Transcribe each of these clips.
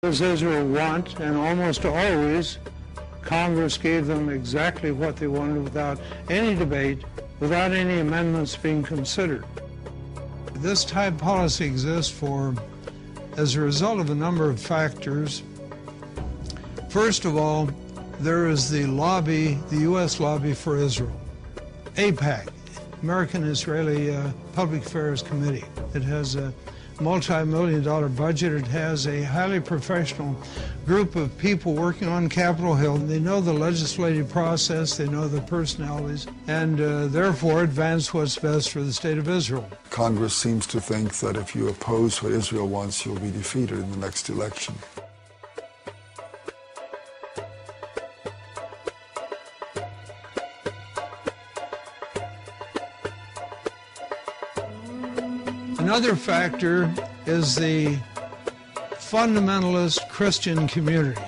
Does Israel want, and almost always, Congress gave them exactly what they wanted without any debate, without any amendments being considered. This type policy exists as a result of a number of factors. First of all, there is the lobby, the U.S. lobby for Israel, AIPAC, American-Israeli Public Affairs Committee. It has a multi-million-dollar budget. It has a highly professional group of people working on Capitol Hill. They know the legislative process, they know the personalities, and therefore advance what's best for the state of Israel. Congress seems to think that if you oppose what Israel wants, you'll be defeated in the next election. Another factor is the fundamentalist Christian community.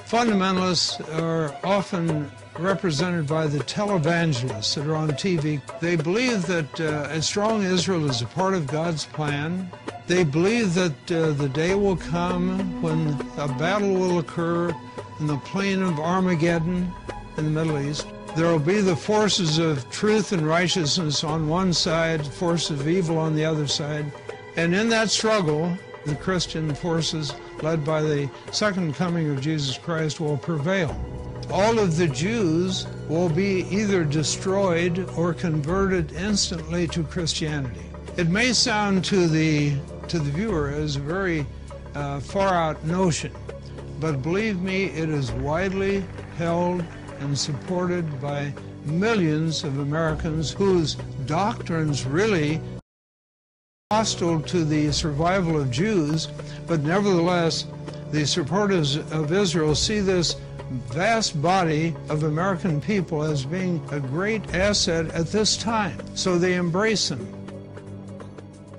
Fundamentalists are often represented by the televangelists that are on TV. They believe that a strong Israel is a part of God's plan. They believe that the day will come when a battle will occur in the plain of Armageddon in the Middle East. There will be the forces of truth and righteousness on one side, forces of evil on the other side. And in that struggle, the Christian forces, led by the second coming of Jesus Christ, will prevail. All of the Jews will be either destroyed or converted instantly to Christianity. It may sound to the viewer as a very far-out notion, but believe me, it is widely held and supported by millions of Americans whose doctrines really are hostile to the survival of Jews, but nevertheless, the supporters of Israel see this vast body of American people as being a great asset at this time, so they embrace them.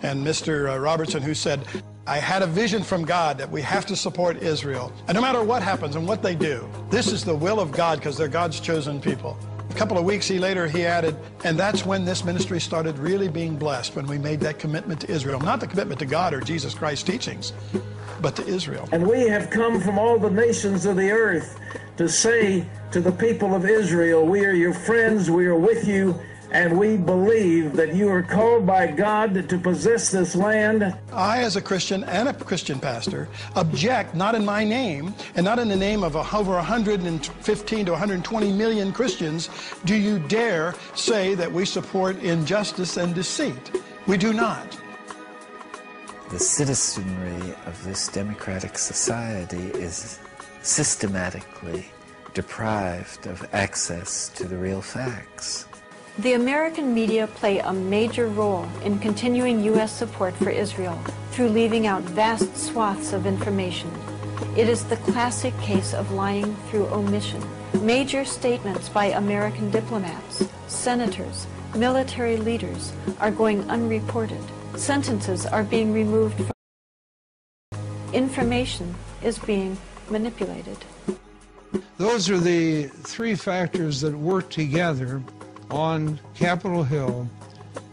And Mr. Robertson, who said, I had a vision from God that we have to support Israel. And no matter what happens and what they do, this is the will of God because they're God's chosen people. A couple of weeks later, he added, and that's when this ministry started really being blessed, when we made that commitment to Israel. Not the commitment to God or Jesus Christ's teachings, but to Israel. And we have come from all the nations of the earth to say to the people of Israel, we are your friends, we are with you, and we believe that you are called by God to possess this land. I, as a Christian and a Christian pastor, object not in my name and not in the name of over 115 to 120 million Christians do you dare say that we support injustice and deceit. We do not. The citizenry of this democratic society is systematically deprived of access to the real facts. The American media play a major role in continuing U.S. support for Israel through leaving out vast swaths of information. It is the classic case of lying through omission. Major statements by American diplomats, senators, military leaders are going unreported. Sentences are being removed from. Information is being manipulated. Those are the three factors that work together on Capitol Hill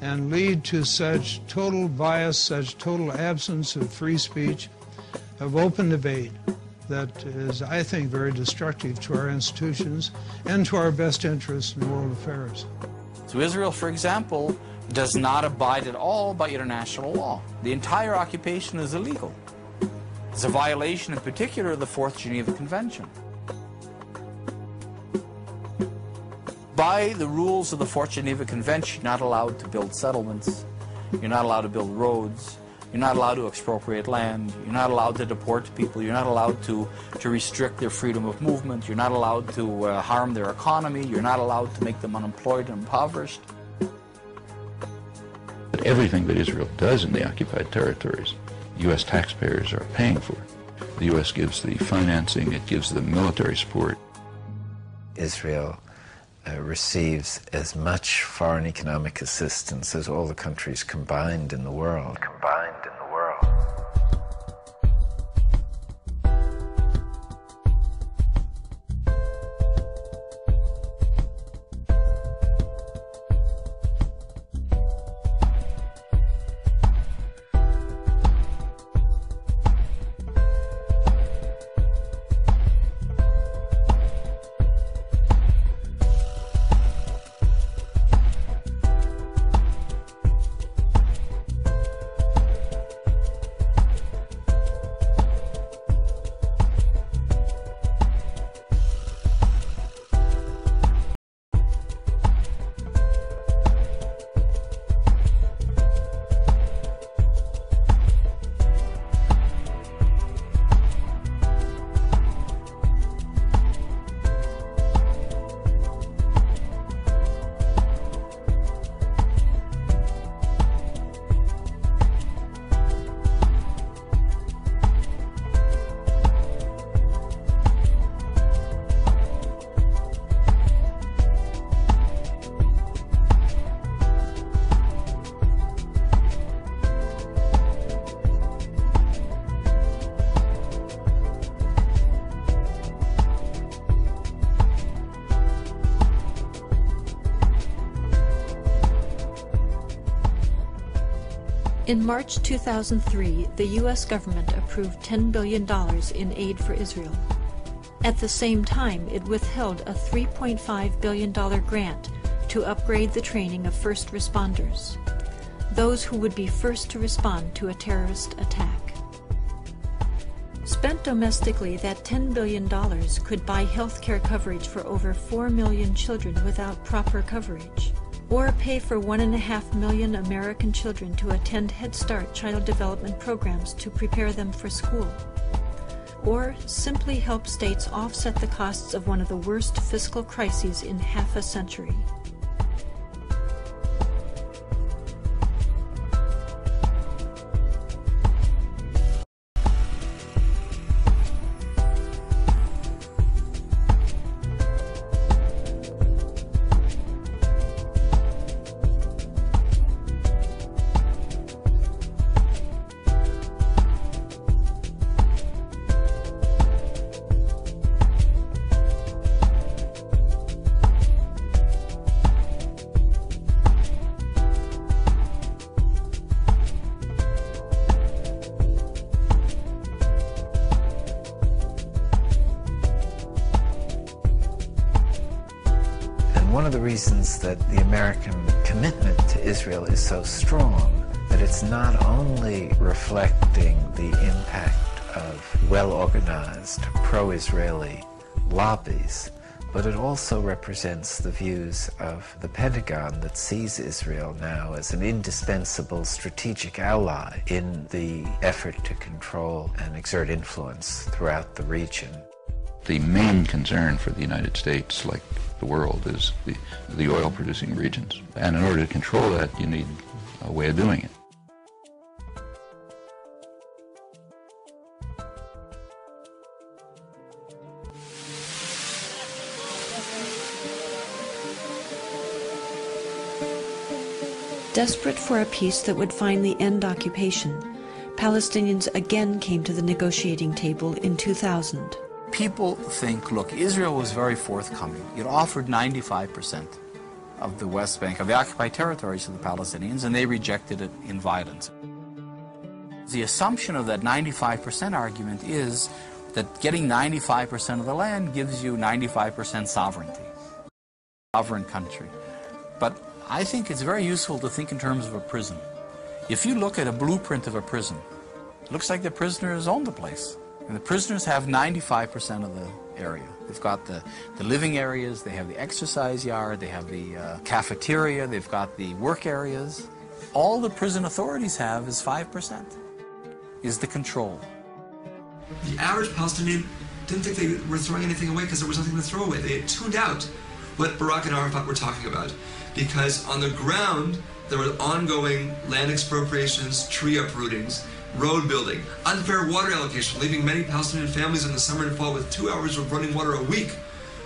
and lead to such total bias, such total absence of free speech, of open debate, that is, I think, very destructive to our institutions and to our best interests in world affairs. So Israel, for example, does not abide at all by international law. The entire occupation is illegal. It's a violation, in particular, of the Fourth Geneva Convention. By the rules of the Fourth Geneva Convention, you're not allowed to build settlements, you're not allowed to build roads, you're not allowed to expropriate land, you're not allowed to deport people, you're not allowed to restrict their freedom of movement, you're not allowed to harm their economy, you're not allowed to make them unemployed and impoverished. But everything that Israel does in the occupied territories, U.S. taxpayers are paying for. The U.S. gives the financing, it gives the military support. Israel receives as much foreign economic assistance as all the countries combined in the world. In March 2003, the U.S. government approved $10 billion in aid for Israel. At the same time, it withheld a $3.5 billion grant to upgrade the training of first responders, those who would be first to respond to a terrorist attack. Spent domestically, that $10 billion could buy health care coverage for over 4 million children without proper coverage, or pay for 1.5 million American children to attend Head Start child development programs to prepare them for school, or simply help states offset the costs of one of the worst fiscal crises in half a century. One of the reasons that the American commitment to Israel is so strong, that it's not only reflecting the impact of well-organized pro-Israeli lobbies, but it also represents the views of the Pentagon that sees Israel now as an indispensable strategic ally in the effort to control and exert influence throughout the region. The main concern for the United States, like the world, is the oil-producing regions. And in order to control that, you need a way of doing it. Desperate for a peace that would finally end occupation, Palestinians again came to the negotiating table in 2000. People think, look, Israel was very forthcoming. It offered 95% of the West Bank, of the occupied territories to the Palestinians, and they rejected it in violence. The assumption of that 95% argument is that getting 95% of the land gives you 95% sovereignty, sovereign country. But I think it's very useful to think in terms of a prison. If you look at a blueprint of a prison, it looks like the prisoners own the place. And the prisoners have 95% of the area. They've got the living areas, they have the exercise yard, they have the cafeteria, they've got the work areas. All the prison authorities have is 5%, is the control. The average Palestinian didn't think they were throwing anything away because there was nothing to throw away. They had tuned out what Barak and Arafat were talking about, because on the ground there were ongoing land expropriations, tree uprootings, road building, unfair water allocation, leaving many Palestinian families in the summer and fall with 2 hours of running water a week,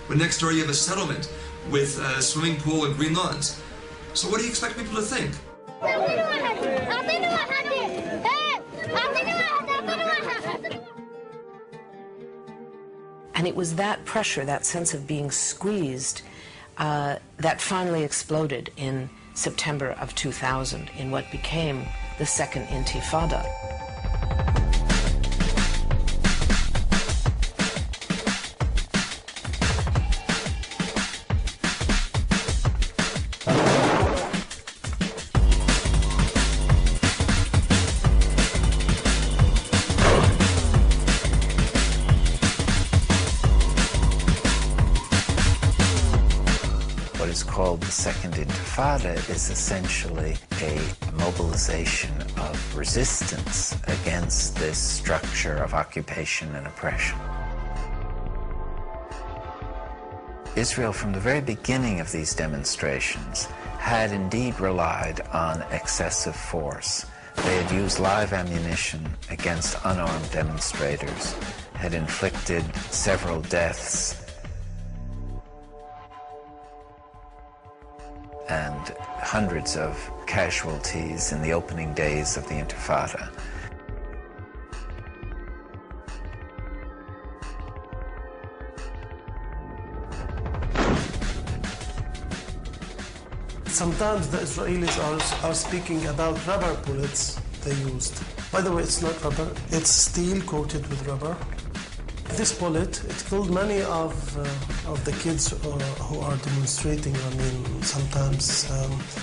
when next door you have a settlement with a swimming pool and green lawns. So what do you expect people to think? And it was that pressure, that sense of being squeezed, that finally exploded in September of 2000 in what became the Second Intifada. What is called the Second Intifada is essentially a mobilization of resistance against this structure of occupation and oppression. Israel, from the very beginning of these demonstrations, had indeed relied on excessive force. They had used live ammunition against unarmed demonstrators, had inflicted several deaths, and hundreds of casualties in the opening days of the Intifada. Sometimes the Israelis are speaking about rubber bullets they used. By the way, it's not rubber, it's steel coated with rubber. This bullet, it killed many of the kids who are demonstrating, sometimes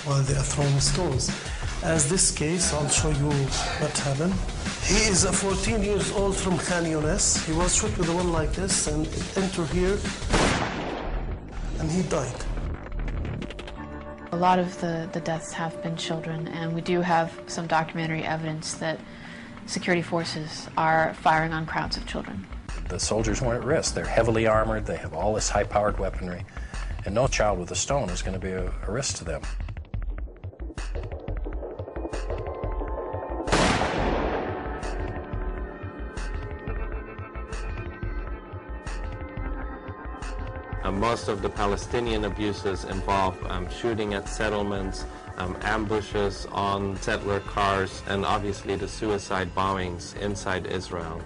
while they are throwing stones. As this case, I'll show you what happened. He is a 14 years old from Khan Younis. He was shot with a one like this and it entered here and he died. A lot of the deaths have been children, and we do have some documentary evidence that security forces are firing on crowds of children. The soldiers weren't at risk. They're heavily armored, they have all this high-powered weaponry, and no child with a stone is going to be a risk to them. Most of the Palestinian abuses involve shooting at settlements, ambushes on settler cars, and obviously the suicide bombings inside Israel.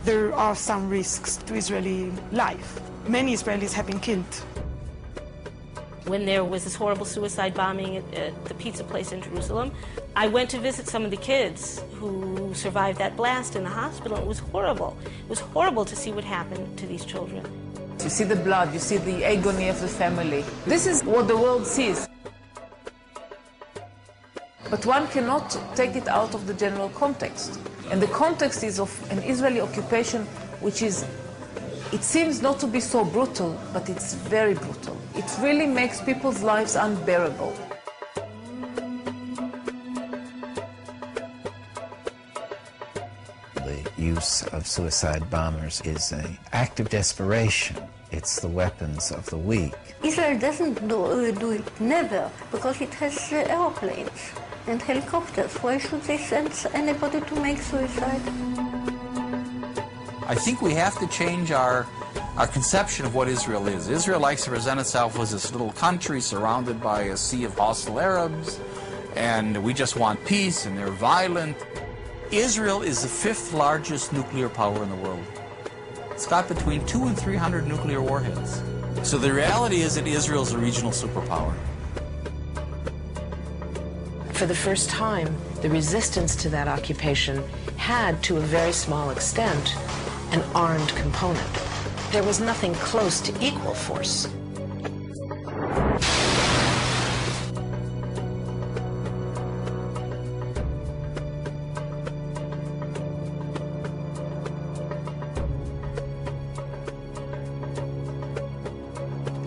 There are some risks to Israeli life. Many Israelis have been killed. When there was this horrible suicide bombing at the pizza place in Jerusalem, I went to visit some of the kids who survived that blast in the hospital. It was horrible. It was horrible to see what happened to these children. You see the blood, you see the agony of the family. This is what the world sees. But one cannot take it out of the general context. And the context is of an Israeli occupation which is, it seems not to be so brutal, but it's very brutal. It really makes people's lives unbearable. The use of suicide bombers is an act of desperation. It's the weapons of the weak. Israel doesn't do it, never, because it has airplanes and helicopters. Why should they send anybody to make suicide? I think we have to change our conception of what Israel is. Israel likes to present itself as this little country surrounded by a sea of hostile Arabs, and we just want peace, and they're violent. Israel is the 5th largest nuclear power in the world. It's got between 200 and 300 nuclear warheads. So the reality is that Israel is a regional superpower. For the first time, the resistance to that occupation had, to a very small extent, an armed component. There was nothing close to equal force.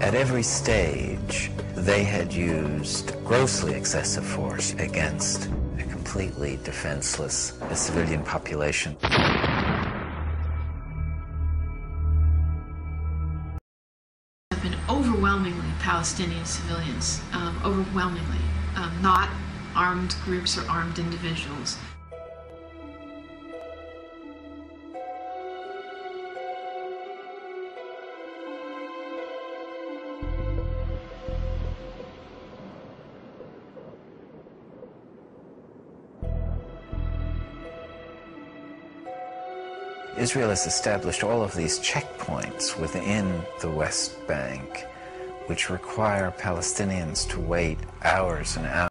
At every stage, they had used grossly excessive force against a completely defenseless civilian population. Have been overwhelmingly Palestinian civilians, overwhelmingly, not armed groups or armed individuals. Israel has established all of these checkpoints within the West Bank, which require Palestinians to wait hours and hours